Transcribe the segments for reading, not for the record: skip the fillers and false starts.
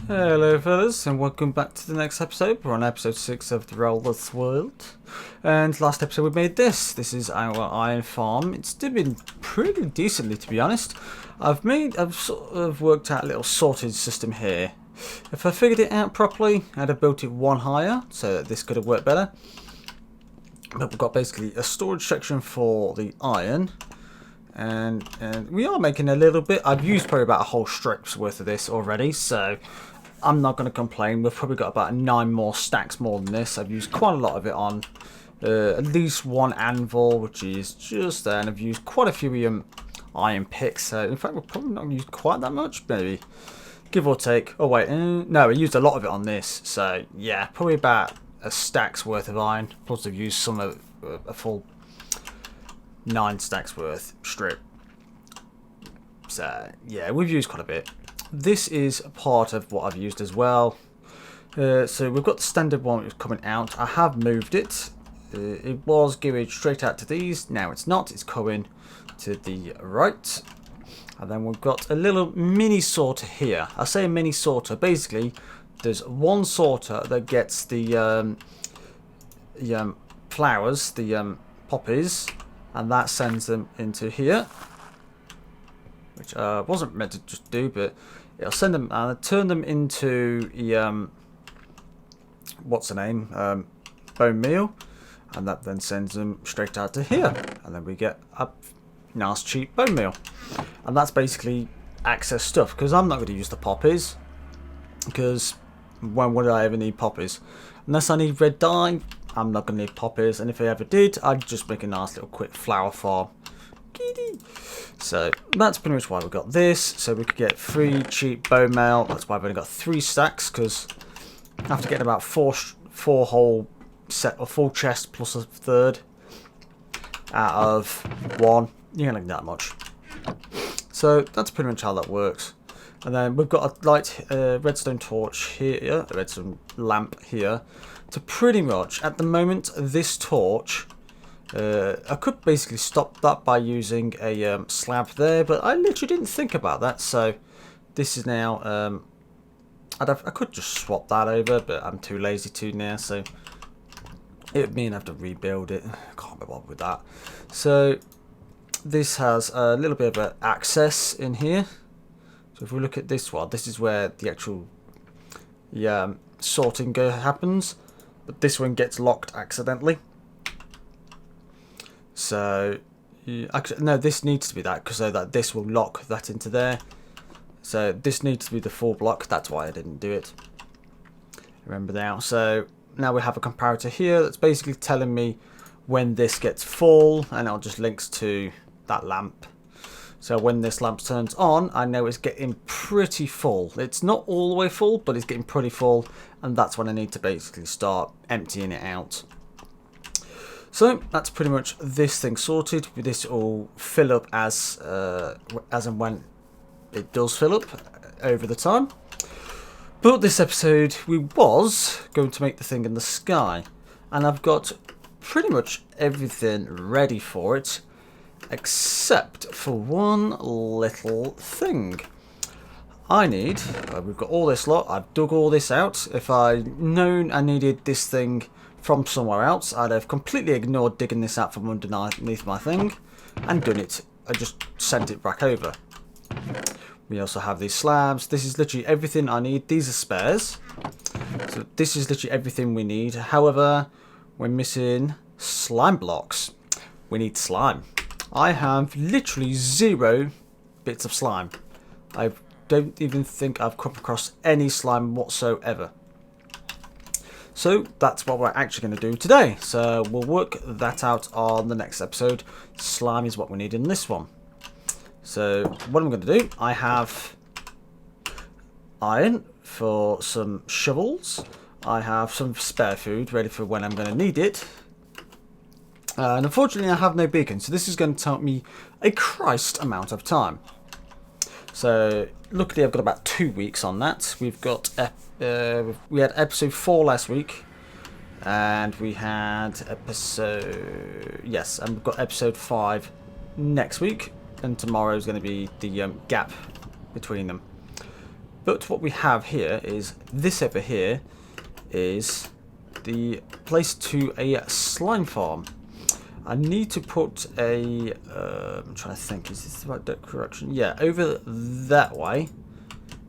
Hello fellas, and welcome back to the next episode. We're on episode 6 of the Reldeth world. And last episode we made this. This is our iron farm. It's been pretty decently, to be honest. I've sort of worked out a little sorted system here. If I figured it out properly, I'd have built it one higher, so that this could have worked better. But we've got basically a storage section for the iron. And we are making a little bit. I've used probably about a whole strip's worth of this already, so I'm not going to complain. We've probably got about 9 more stacks more than this. I've used quite a lot of it on at least one anvil, which is just there, and I've used quite a few iron picks. So in fact, we're probably not used quite that much, maybe, give or take. Oh wait, no, we used a lot of it on this. So yeah, probably about a stack's worth of iron. Plus, I've used some of a full 9 stacks worth strip. So yeah, we've used quite a bit. This is part of what I've used as well. So we've got the standard one which is coming out. I have moved it. It was going straight out to these. Now it's not. It's coming to the right. And then we've got a little mini sorter here. I say a mini sorter. Basically, there's one sorter that gets the flowers, the poppies, and that sends them into here, which I wasn't meant to just do, but it'll send them and turn them into what's the name, bone meal, and that then sends them straight out to here, and then we get a nice cheap bone meal. And that's basically access stuff, because I'm not going to use the poppies, because when would I ever need poppies? Unless I need red dye, I'm not going to need poppies, and if I ever did, I'd just make a nice little quick flower farm. So that's pretty much why we got this, so we could get 3 cheap bone meal. That's why I've only got 3 stacks, because after getting about four whole set or full chest plus a third out of 1, you're gonna get that much. So that's pretty much how that works. And then we've got a light redstone torch here, a redstone lamp here, to pretty much, at the moment, this torch, I could basically stop that by using a slab there, but I literally didn't think about that, so this is now, I could just swap that over, but I'm too lazy to now, so it would mean I have to rebuild it. I can't be bothered with that. So this has a little bit of access in here. So if we look at this one, this is where the actual sorting happens, but this one gets locked accidentally. So actually, no, this needs to be that, because so that this will lock that into there. So this needs to be the full block. That's why I didn't do it. Remember now. So now we have a comparator here that's basically telling me when this gets full, and it just links to that lamp. So when this lamp turns on, I know it's getting pretty full. It's not all the way full, but it's getting pretty full, and that's when I need to basically start emptying it out. So that's pretty much this thing sorted. This will fill up as and when it does fill up over the time. But this episode we was going to make the thing in the sky, and I've got pretty much everything ready for it, except for one little thing. I need, we've got all this lot, I've dug all this out. If I'd known I needed this thing from somewhere else, I'd have completely ignored digging this out from underneath my thing and done it. I just sent it back over. We also have these slabs. This is literally everything I need. These are spares. So this is literally everything we need. However, we're missing slime blocks. We need slime. I have literally 0 bits of slime. I don't even think I've come across any slime whatsoever. So that's what we're actually going to do today. So we'll work that out on the next episode. Slime is what we need in this one. So what I'm going to do, I have iron for some shovels. I have some spare food ready for when I'm going to need it. And unfortunately I have no beacon, so this is going to take me a Christ amount of time. So luckily I've got about 2 weeks on that. We've got we had episode 4 last week, and we had episode and we've got episode 5 next week, and tomorrow is going to be the gap between them. But what we have here is this over here is the place to a slime farm. I need to put a, I'm trying to think, is this the right direction? Yeah, over that way.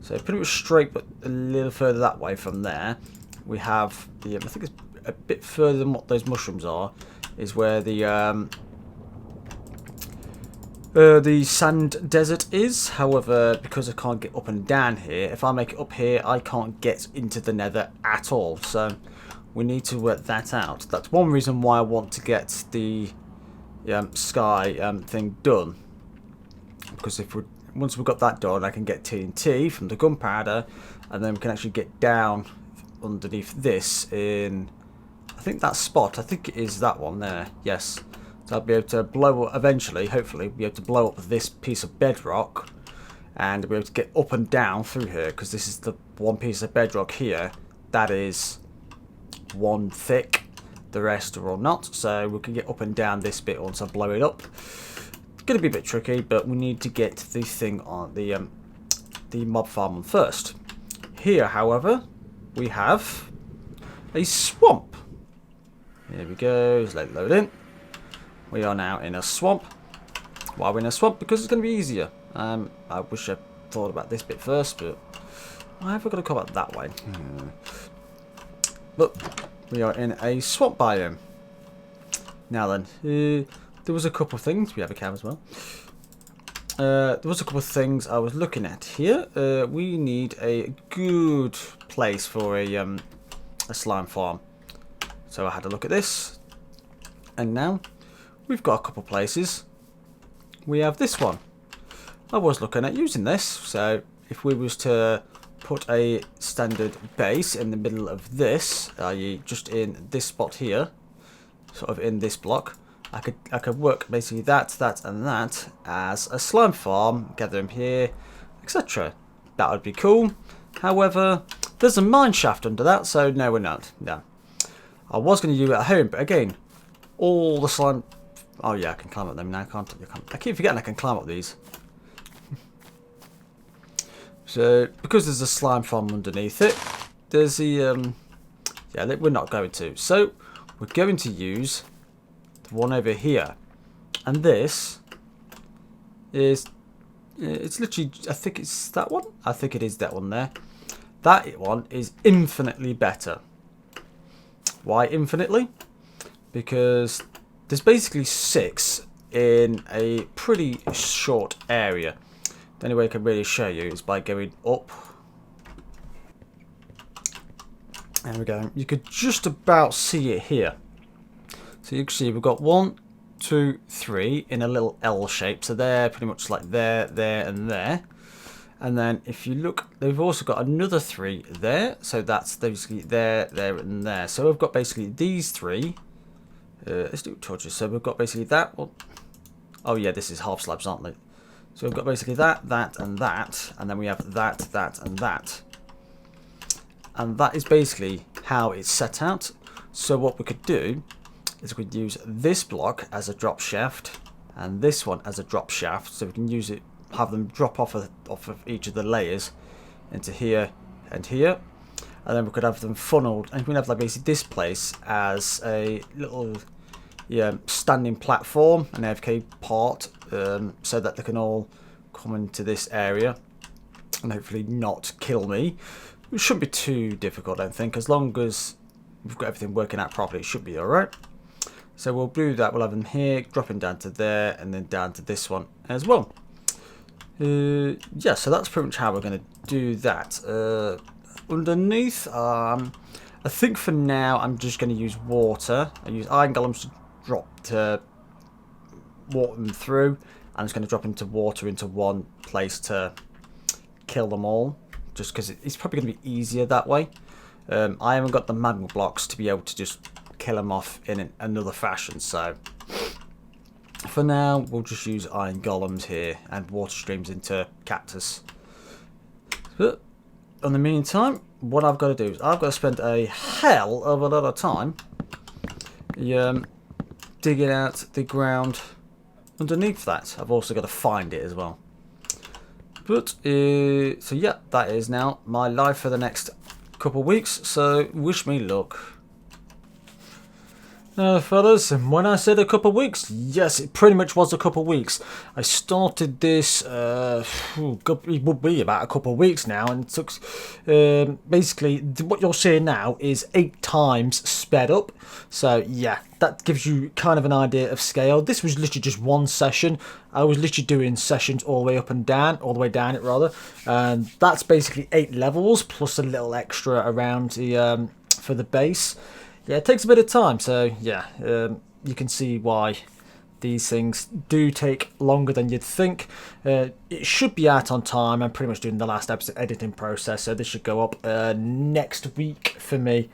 So pretty much straight, but a little further that way from there. We have the, I think it's a bit further than what those mushrooms are, is where the sand desert is. However, because I can't get up and down here, if I make it up here, I can't get into the nether at all. So we need to work that out. That's one reason why I want to get the sky thing done. Because if once we've got that done, I can get TNT from the gunpowder, and then we can actually get down underneath this in, I think that spot. I think it is that one there. Yes. So I'll be able to blow up, eventually, hopefully, be able to blow up this piece of bedrock and be able to get up and down through here, because this is the one piece of bedrock here that is one thick, the rest are all not. So we can get up and down this bit once I blow it up. It's going to be a bit tricky, but we need to get the thing on the mob farm on first. Here, however, we have a swamp. Here we go, let's let it load in. We are now in a swamp. Why are we in a swamp? Because it's going to be easier. I wish I thought about this bit first, but why have I got to come out that way? Look, we are in a swamp biome. Now then, there was a couple of things. We have a cab as well. There was a couple of things I was looking at here. We need a good place for a slime farm. So I had a look at this, and now we've got a couple of places. We have this one. I was looking at using this, so if we was to put a standard base in the middle of this, i.e. just in this spot here, sort of in this block, I could work basically that, and that as a slime farm, gather them here, etc. That would be cool. However, there's a mine shaft under that, so no, we're not. No. I was going to do it at home, but again, all the slime... Oh yeah, I can climb up them now, can't I? I keep forgetting I can climb up these. So, because there's a slime farm underneath it, there's the... yeah, we're not going to. So, we're going to use the one over here. And this is... It's literally... I think it's that one? I think it is that one there. That one is infinitely better. Why infinitely? Because there's basically 6 in a pretty short area. The only way I can really show you is by going up. There we go. You could just about see it here. So you can see we've got 1, 2, 3 in a little L shape. So they're pretty much like there, there, and there. And then if you look, they've also got another 3 there. So that's basically there, there, and there. So we've got basically these 3. Let's do torches. So we've got basically that. Well, oh yeah, this is half slabs, aren't they? So we've got basically that, that, and that. And then we have that, that, and that. And that is basically how it's set out. So what we could do is we could use this block as a drop shaft. And this one as a drop shaft. So we can use it, have them drop off of each of the layers into here and here. And then we could have them funneled, and we can have like basically this place as a little standing platform, an AFK part, so that they can all come into this area and hopefully not kill me. It shouldn't be too difficult, I don't think. As long as we've got everything working out properly, it should be alright. So we'll do that. We'll have them here, dropping down to there, and then down to this one as well. Yeah, so that's pretty much how we're going to do that. Underneath, I think for now I'm just going to use water. I use iron golems to drop to water them through. I'm just going to drop into water into one place to kill them all, just because it's probably going to be easier that way. I haven't got the magma blocks to be able to just kill them off in another fashion, so for now we'll just use iron golems here and water streams into cactus. But in the meantime, what I've got to do is I've got to spend a hell of a lot of time digging out the ground underneath that. I've also got to find it as well. But so yeah, that is now my life for the next couple of weeks. So wish me luck. Fellas, and when I said a couple of weeks, yes, it pretty much was a couple of weeks. I started this, it would be about a couple of weeks now, and it took, basically, what you're seeing now is 8 times sped up. So, yeah, that gives you kind of an idea of scale. This was literally just one session. I was literally doing sessions all the way up and down, all the way down it rather, and that's basically 8 levels, plus a little extra around the, for the base. Yeah, it takes a bit of time, so yeah, you can see why these things do take longer than you'd think. It should be out on time. I'm pretty much doing the last episode editing process, so this should go up next week for me.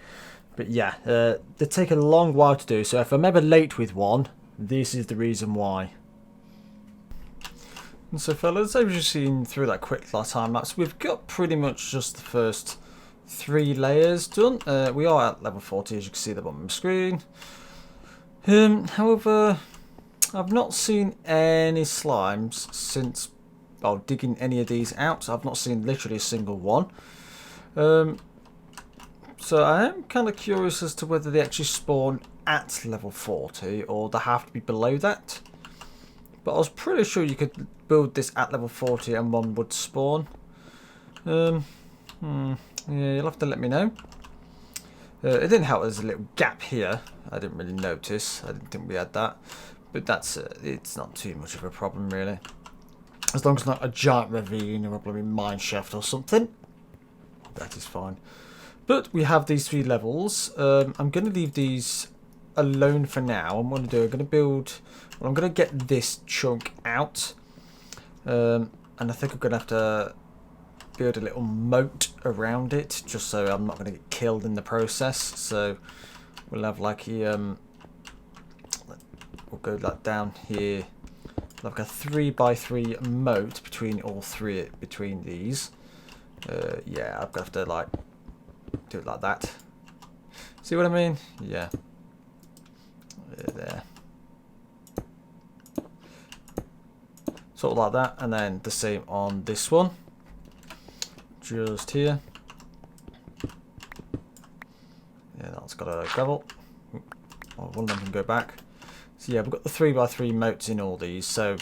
But yeah, they take a long while to do, so if I'm ever late with one, this is the reason why. And so fellas, as you've seen through that quick time lapse, we've got pretty much just the first 3 layers done. We are at level 40, as you can see at the bottom of the screen. However, I've not seen any slimes since digging any of these out. I've not seen literally a single one. So I am kind of curious as to whether they actually spawn at level 40 or they have to be below that. But I was pretty sure you could build this at level 40 and one would spawn. Yeah, you'll have to let me know. It didn't help there's a little gap here. I didn't really notice. I didn't think we had that. But that's it's not too much of a problem, really. As long as it's not a giant ravine or a bloody mine shaft or something. That is fine. But we have these 3 levels. I'm going to leave these alone for now. I'm going to build... Well, I'm going to get this chunk out. And I think I'm going to have to build a little moat around it, just so I'm not going to get killed in the process. So we'll have like we'll go like down here, like a 3x3 moat between all 3 between these. Yeah, I'm gonna have to like do it like that. See what I mean? Yeah. There. Sort of like that, and then the same on this one. Just here. Yeah, that's got a gravel. Oh, one of them can go back. So yeah, we've got the 3x3 moats in all these, so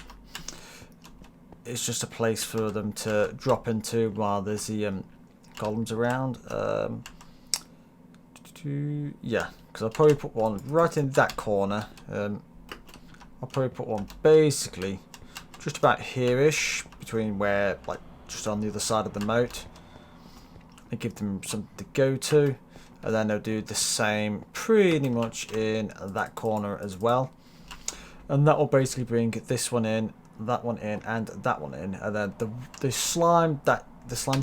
it's just a place for them to drop into while there's the columns around. Yeah, because I'll probably put one right in that corner. I'll probably put one basically just about here-ish, between where, like, just on the other side of the moat. And give them something to go to, and then they'll do the same pretty much in that corner as well, and that will basically bring this one in, that one in, and that one in, and then the slime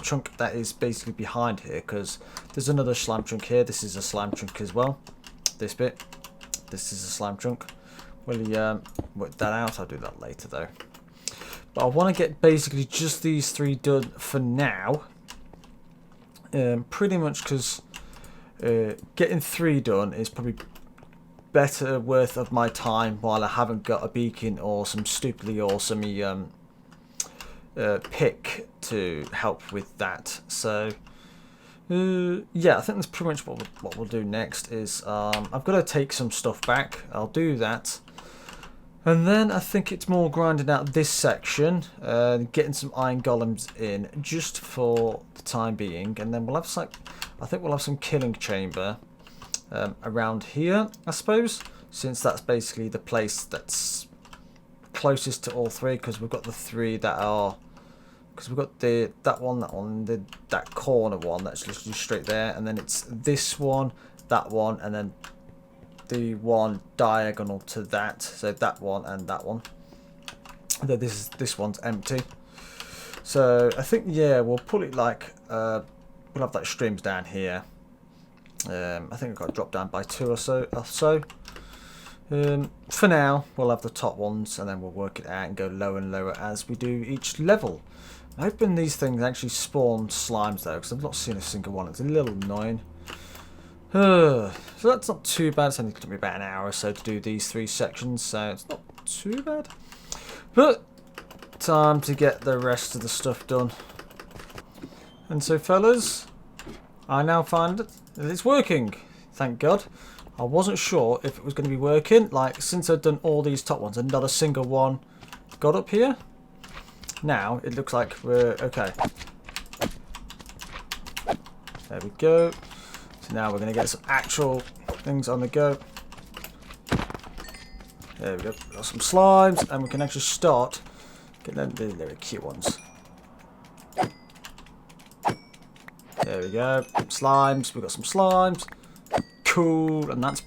chunk that is basically behind here, because there's another slime chunk here. This is a slime chunk as well. This bit, this is a slime chunk. We'll work that out. I'll do that later though. But I want to get basically just these 3 done for now. Pretty much because getting 3 done is probably better worth of my time while I haven't got a beacon or some stupidly awesome pick to help with that. So yeah, I think that's pretty much what we'll do next. Is I've got to take some stuff back. I'll do that. And then I think it's more grinding out this section, getting some iron golems in just for the time being, and then we'll have I think we'll have some killing chamber around here, I suppose, since that's basically the place that's closest to all 3, because we've got the 3 that are, because we've got that one, that corner one that's literally straight there, and then it's this one, that one, and then the one diagonal to that, so that one and that one. And then this one's empty. So I think, yeah, we'll put it like we'll have that streams down here. I think I've got to drop down by 2 or so. For now, we'll have the top ones, and then we'll work it out and go lower and lower as we do each level. I'm hoping these things actually spawn slimes though, because I've not seen a single one. It's a little annoying. So that's not too bad. It's only took me about an hour or so to do these 3 sections, so it's not too bad. But time to get the rest of the stuff done. And so, fellas, I now find that it's working. Thank God. I wasn't sure if it was going to be working. Like, since I've done all these top ones and not a single one got up here. Now, it looks like we're okay. There we go. So now we're going to get some actual things on the go. There we go. Got some slimes, and we can actually start getting the very cute ones. There we go. Slimes. We've got some slimes. Cool. And that's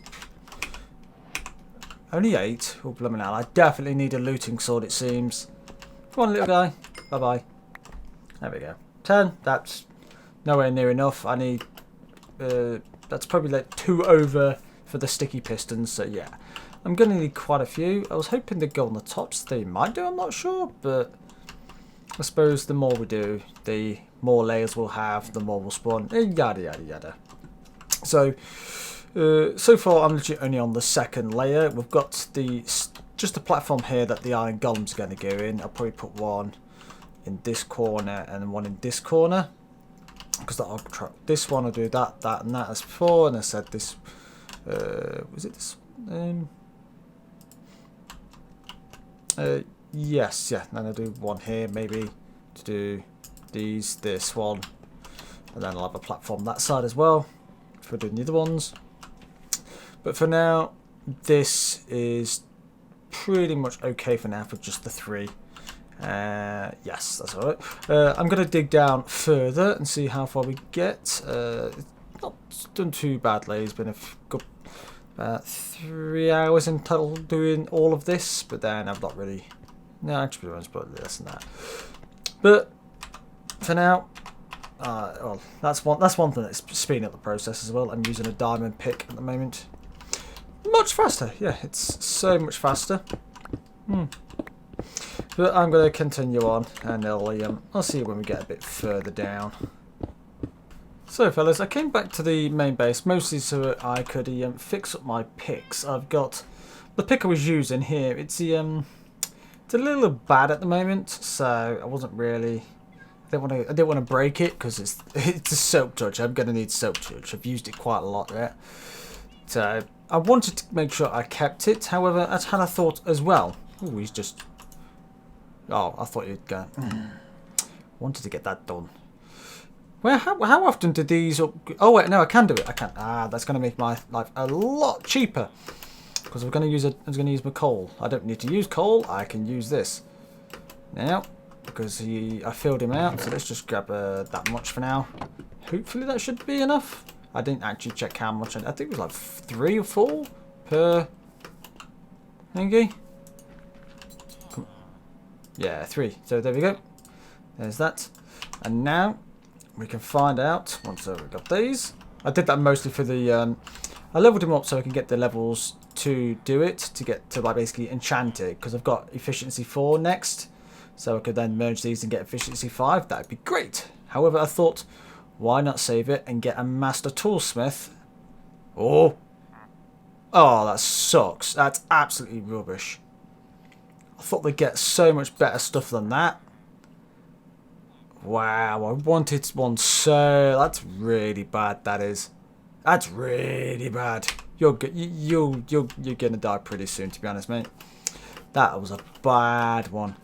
only 8. Oh, blooming hell. I definitely need a looting sword, it seems. Come on, little guy. Bye-bye. There we go. 10. That's nowhere near enough. I need... that's probably like 2 over for the sticky pistons. So, yeah. I'm going to need quite a few. I was hoping they'd go on the tops. They might do, I'm not sure. But I suppose the more we do, the more layers we'll have, the more we'll spawn. Yada, yada, yada. So, so far I'm literally only on the 2nd layer. We've got the just the platform here that the iron golem's going to go in. I'll probably put one in this corner and one in this corner. Because I'll try this one, I'll do that, that, and that as before. And I said this, was it this? Yes, yeah. Then I'll do one here, maybe to do this one, and then I'll have a platform that side as well if we're doing the other ones. But for now, this is pretty much okay for now for just the 3. Yes, that's alright. I'm going to dig down further and see how far we get. Not done too badly. It's been a good 3 hours in total doing all of this, but then I've not really... No, actually, it's probably less than that. But for now, well, that's one thing that's speeding up the process as well. I'm using a diamond pick at the moment. Much faster, yeah, it's so much faster. But I'm going to continue on, and I'll see you when we get a bit further down. So, fellas, I came back to the main base mostly so I could fix up my picks. I've got the pick I was using here. It's a little bad at the moment, so I wasn't really. I didn't want to break it because it's a soap touch. I'm going to need soap touch. I've used it quite a lot there. So I wanted to make sure I kept it. However, I had a thought as well. Oh, he's just. Oh, I thought you'd go. Wanted to get that done. Well, how often do these... Oh, wait, no, I can do it. I can. That's going to make my life a lot cheaper. Because I'm going to use my coal. I don't need to use coal. I can use this. Now, because I filled him out. So let's just grab that much for now. Hopefully that should be enough. I didn't actually check how much. I think it was like 3 or 4 per thingy. Yeah, 3. So there we go. There's that. And now we can find out once we've got these. I did that mostly for the I leveled him up so I can get the levels to do it, to get to like basically enchant it, because I've got efficiency 4 next, so I could then merge these and get efficiency 5. That'd be great. However, I thought, why not save it and get a master toolsmith? Oh, that sucks. That's absolutely rubbish. I thought they'd get so much better stuff than that. Wow, I wanted one so... That's really bad, that is. That's really bad. You're gonna die pretty soon, to be honest, mate. That was a bad one.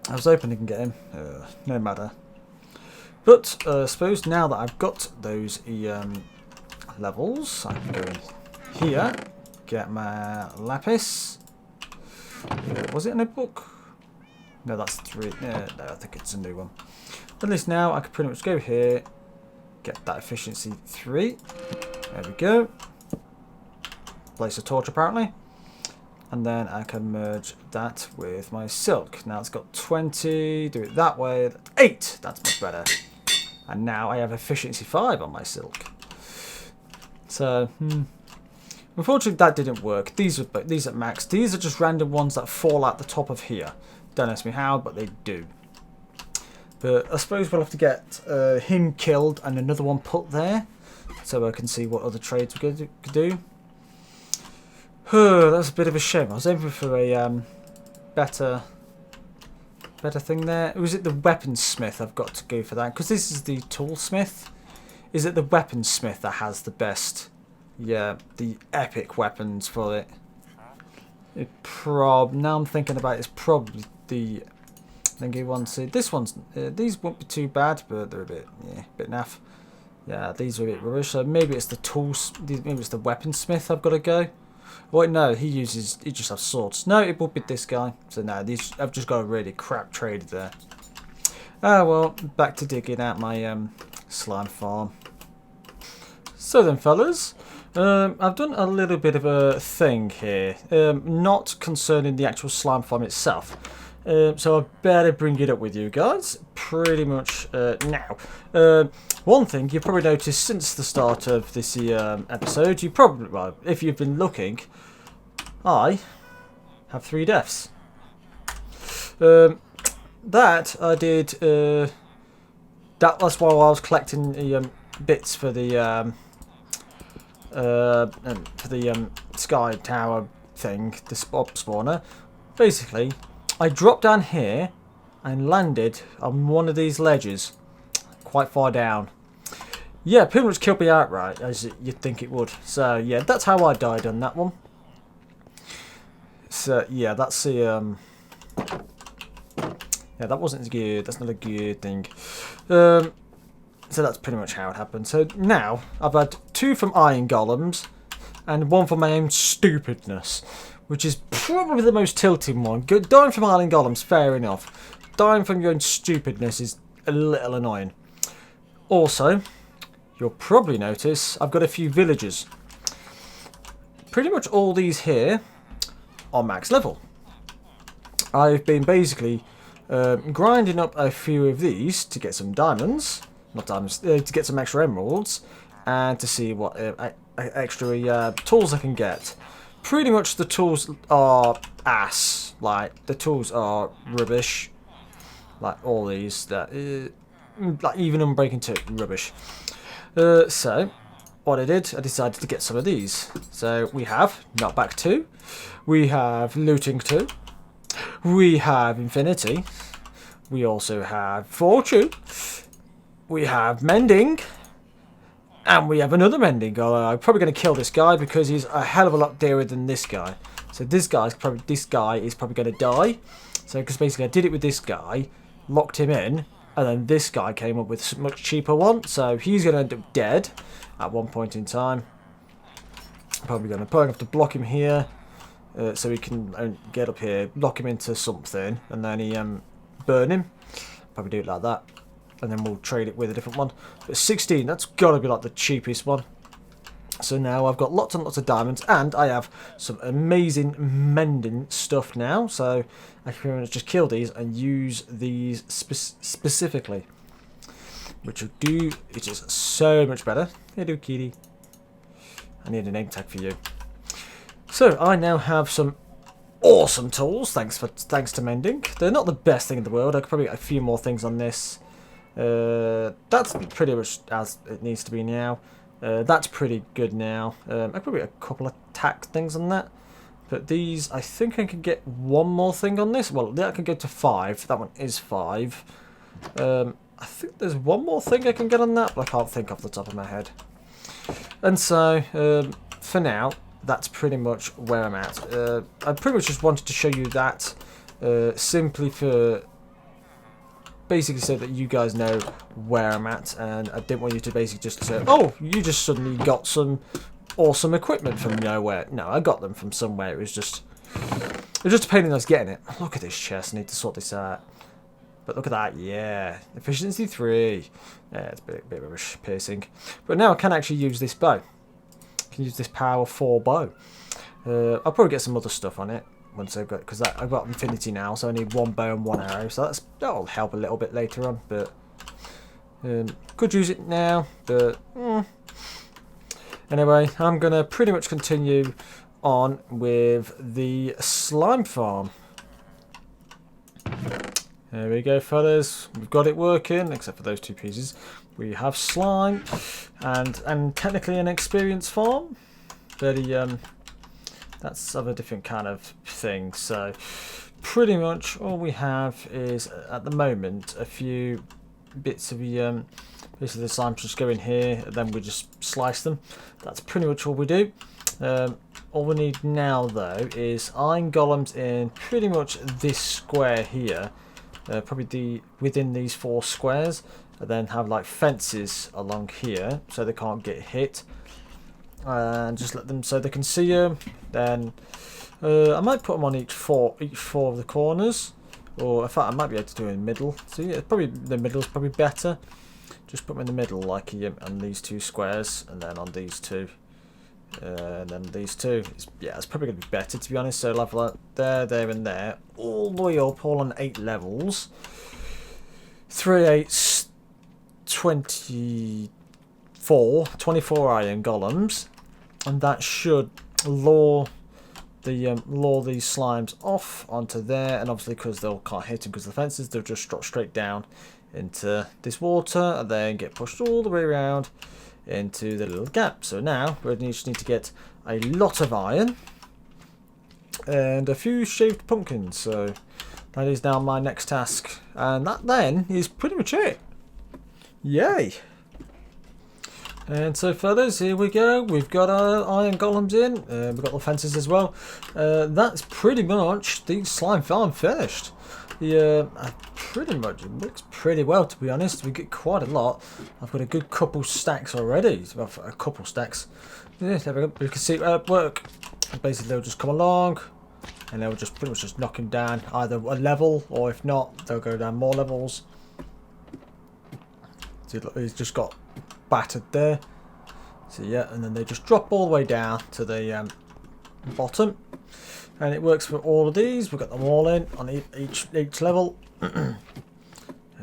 I was hoping I can get him. No matter. But I suppose now that I've got those levels, I can go in here, get my lapis. Was it in a book? No, that's 3. Yeah, no, I think it's a new one. At least now I can pretty much go here, get that efficiency 3. There we go. Place a torch apparently. And then I can merge that with my silk. Now it's got 20. Do it that way. 8. That's much better. And now I have efficiency 5 on my silk. So, unfortunately that didn't work. These are max. These are just random ones that fall out the top of here. Don't ask me how, but they do. But I suppose we'll have to get him killed and another one put there, so I can see what other trades we could do. That's a bit of a shame. I was aiming for a better better thing there. Or is it the weaponsmith I've got to go for that? Because this is the toolsmith. Is it the weaponsmith that has the best? Yeah, the epic weapons for it. Now I'm thinking about it, it's probably the thingy one. See, this one's these won't be too bad, but they're a bit naff. Yeah, these are a bit rubbish. So maybe it's the tools. Maybe it's the weaponsmith I've got to go. Wait, no, he just has swords. No, it will be this guy. So no, I've just got a really crap trader there. Ah, well, back to digging out my slime farm. So then, fellas, I've done a little bit of a thing here, not concerning the actual slime farm itself. So I better bring it up with you guys pretty much now. One thing you've probably noticed since the start of this episode, well, if you've been looking, I have 3 deaths. That I did. That's while I was collecting the bits for the sky tower thing, the spawner. Basically, I dropped down here and landed on one of these ledges, quite far down. Yeah, pretty much killed me outright, as you'd think it would. So yeah, that's how I died on that one. So yeah, that's the yeah, that wasn't good. That's not a good thing. So that's pretty much how it happened. So now I've had 2 from iron golems and 1 from my own stupidness, which is probably the most tilting one. Dying from iron golems, fair enough. Dying from your own stupidness is a little annoying. Also, you'll probably notice I've got a few villagers. Pretty much all these here are max level. I've been basically grinding up a few of these to get some diamonds. Not diamonds, to get some extra emeralds. And to see what extra tools I can get. Pretty much the tools are ass. Like, the tools are rubbish. Like all these. Like even Unbreaking 2, rubbish. So, what I did, I decided to get some of these. So, we have Knockback 2. We have Looting 2. We have Infinity. We also have Fortune. We have Mending. And we have another Mending. I'm probably going to kill this guy because he's a hell of a lot dearer than this guy. So this guy is probably going to die. So because basically I did it with this guy, locked him in, and then this guy came up with a much cheaper one. So he's going to end up dead at one point in time. Probably going to have to block him here so he can get up here, lock him into something, and then he burn him. Probably do it like that. And then we'll trade it with a different one. But 16, that's got to be like the cheapest one. So now I've got lots and lots of diamonds, and I have some amazing mending stuff now. So I can pretty much just kill these and use these specifically. Which will do, which is so much better. Hello, kitty. I need a name tag for you. So I now have some awesome tools, thanks to mending. They're not the best thing in the world. I could probably get a few more things on this. That's pretty much as it needs to be now. That's pretty good now. I could probably get a couple of attack things on that. But these, I think I can get one more thing on this. Well, that can go to 5. That one is 5. I think there's one more thing I can get on that, but I can't think off the top of my head. And so, for now, that's pretty much where I'm at. I pretty much just wanted to show you that simply for basically so that you guys know where I'm at, and I didn't want you to basically just say, oh, you just suddenly got some awesome equipment from nowhere. No, I got them from somewhere. It was just a pain in the ass getting it. Look at this chest. I need to sort this out. But look at that, yeah. Efficiency 3. Yeah, it's a bit rubbish, piercing. But now I can actually use this bow. I can use this power 4 bow. I'll probably get some other stuff on it once I've got, because I've got Infinity now, so I need 1 bow and 1 arrow. So that'll help a little bit later on. But could use it now. But anyway, I'm gonna pretty much continue on with the slime farm. There we go, fellas. We've got it working, except for those 2 pieces. We have slime and technically an experience farm. Very that's of a different kind of thing. So pretty much all we have is, at the moment, a few bits of the basically the slimes just go in here, and then we just slice them. That's pretty much all we do. All we need now, though, is iron golems in pretty much this square here, probably within these 4 squares, and then have like fences along here so they can't get hit, and just let them so they can see them. Then I might put them on each four of the corners, or in fact I might be able to do it in the middle. So yeah, probably the middle is probably better. Just put them in the middle, like on these 2 squares, and then on these 2. And then these 2, it's probably going to be better, to be honest. So level like there, and there, all the way up, all on 8 levels. 3 8s, 24 iron golems, and that should lure these slimes off onto there. And obviously, because they can't hit them because of the fences, they'll just drop straight down into this water, and then get pushed all the way around into the little gap. So now we just need to get a lot of iron and a few shaved pumpkins. So that is now my next task, and that then is pretty much it. Yay! And so fellas, here we go. We've got our iron golems in. We've got the fences as well. That's pretty much the slime farm finished. Pretty much it looks pretty well, to be honest. We get quite a lot. I've got a good couple stacks already. Well, a couple stacks. Yeah, there we go. You can see it at work. Basically, they'll just come along, and they'll just pretty much just knock him down either a level, or if not, they'll go down more levels. See, look, he's just got battered there. So yeah, and then they just drop all the way down to the bottom. And it works for all of these. We've got them all in on each level. There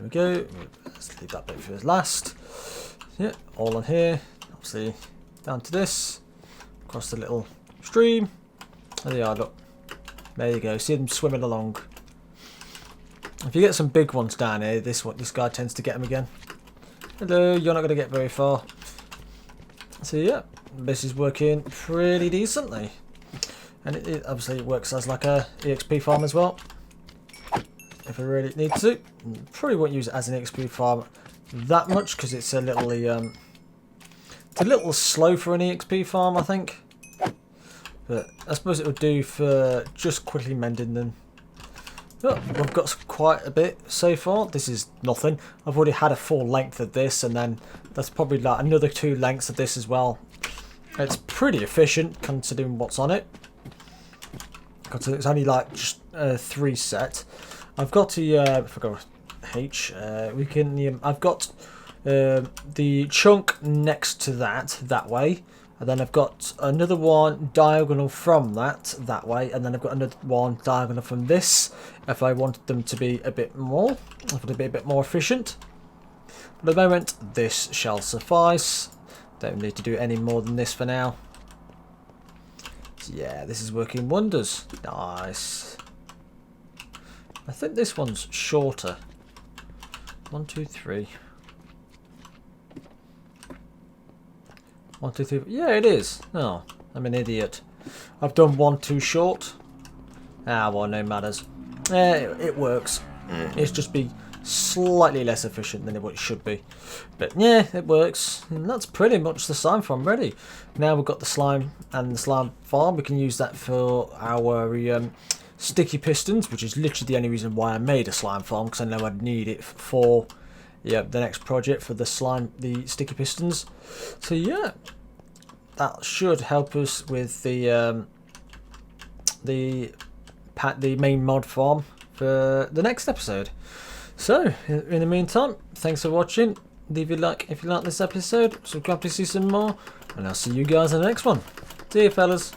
we go. Let's leave that bit for last. Yeah, all on here. Obviously, down to this. Across the little stream. There they are, look. There you go. See them swimming along. If you get some big ones down here, this guy tends to get them again. Hello, you're not going to get very far. So yeah, this is working pretty decently. And it obviously works as like a EXP farm as well, if I really need to. Probably won't use it as an EXP farm that much because it's a little slow for an EXP farm, I think. But I suppose it would do for just quickly mending them. But we've got quite a bit so far. This is nothing. I've already had a full length of this, and then that's probably like another 2 lengths of this as well. It's pretty efficient considering what's on it. It's only like just 3 set. I've got the I forgot H. I've got the chunk next to that way, and then I've got another one diagonal from that way, and then I've got another one diagonal from this. If I wanted them to be a bit more, I want to be a bit more efficient. But at the moment, this shall suffice. Don't need to do any more than this for now. Yeah, this is working wonders. Nice. I think this one's shorter. 1, 2, 3. 1, 2, 3. Yeah, it is. Oh, I'm an idiot. I've done 1 too short. Ah, well, no matters. It works. It's just be slightly less efficient than it should be. But yeah, it works. And that's pretty much the slime farm ready. Now we've got the slime and the slime farm. We can use that for our sticky pistons, which is literally the only reason why I made a slime farm, because I know I'd need it for the next project for the sticky pistons. So yeah, that should help us with the main mod farm for the next episode. So, in the meantime, thanks for watching. Leave a like if you like this episode. Subscribe to see some more. And I'll see you guys in the next one. See you, fellas.